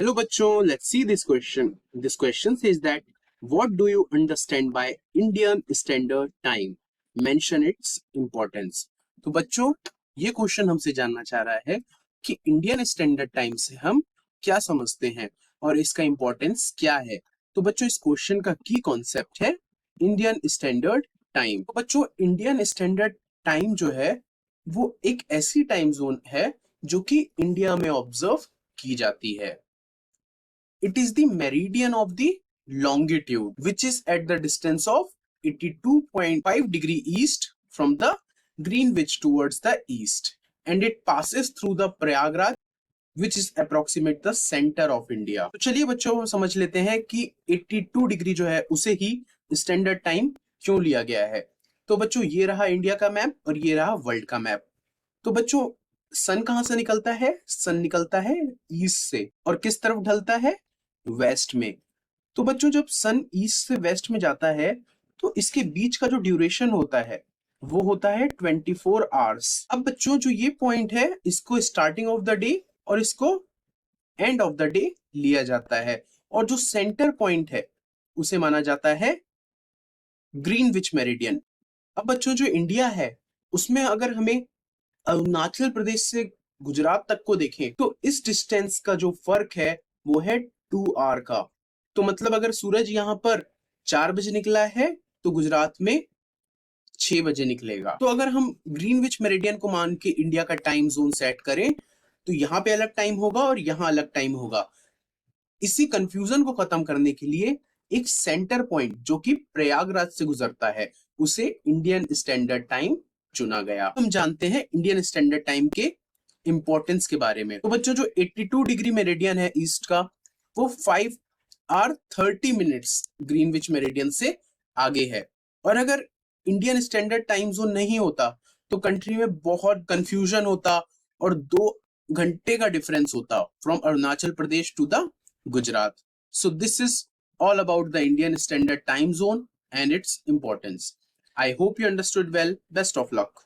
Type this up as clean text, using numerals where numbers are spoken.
Hello बच्चों, let's see this question. This question says that what do you understand by Indian Standard Time? Mention its importance. तो बच्चों ये question हमसे जानना चाह रहा है कि इंडियन स्टैंडर्ड टाइम से हम क्या समझते हैं और इसका इंपॉर्टेंस क्या है। तो बच्चों इस क्वेश्चन का की कॉन्सेप्ट है इंडियन स्टैंडर्ड टाइम। तो बच्चों इंडियन स्टैंडर्ड टाइम जो है वो एक ऐसी टाइम जोन है जो कि इंडिया में ऑब्जर्व की जाती है। It is the meridian of the longitude, which is at the distance of 82.5 degree east from the Greenwich towards the east, and it passes through the Prayagraj, which is approximate the center of India. तो चलिए बच्चों समझ लेते हैं कि 82 degree जो है उसे ही स्टैंडर्ड टाइम क्यों लिया गया है। तो बच्चों ये रहा इंडिया का मैप और ये रहा वर्ल्ड का मैप। तो बच्चों सन कहां से निकलता है? सन निकलता है ईस्ट से और किस तरफ ढलता है? वेस्ट में। तो बच्चों जब सन ईस्ट से वेस्ट में जाता है तो इसके बीच का जो ड्यूरेशन होता है वो होता है 24 आवर्स। अब बच्चों जो ये पॉइंट है इसको स्टार्टिंग ऑफ द डे और इसको एंड ऑफ द डे लिया जाता है और जो सेंटर पॉइंट है उसे माना जाता है ग्रीनविच मेरिडियन। अब बच्चों जो इंडिया है उसमें अगर हमें अरुणाचल प्रदेश से गुजरात तक को देखें तो इस डिस्टेंस का जो फर्क है वो है 2 आवर का। तो मतलब अगर सूरज यहाँ पर 4 बजे निकला है तो गुजरात में 6 बजे निकलेगा। तो अगर हम ग्रीनविच मेरिडियन को मान के इंडिया का टाइम जोन सेट करें तो यहाँ पे अलग टाइम होगा और यहाँ अलग टाइम होगा। इसी कंफ्यूजन को खत्म करने के लिए एक सेंटर पॉइंट जो कि प्रयागराज से गुजरता है उसे इंडियन स्टैंडर्ड टाइम चुना गया। हम जानते हैं इंडियन स्टैंडर्ड टाइम के इंपॉर्टेंस के बारे में। तो बच्चों जो 82 डिग्री मेरिडियन है ईस्ट का वो 5 आवर 30 मिनट्स ग्रीनविच मेरिडियन से आगे है। और अगर इंडियन स्टैंडर्ड टाइम जोन नहीं होता तो कंट्री में बहुत कंफ्यूजन होता और 2 घंटे का डिफरेंस होता from Arunachal Pradesh to the Gujarat. So this is all about the Indian Standard Time Zone and its importance. I hope you understood well. Best of luck.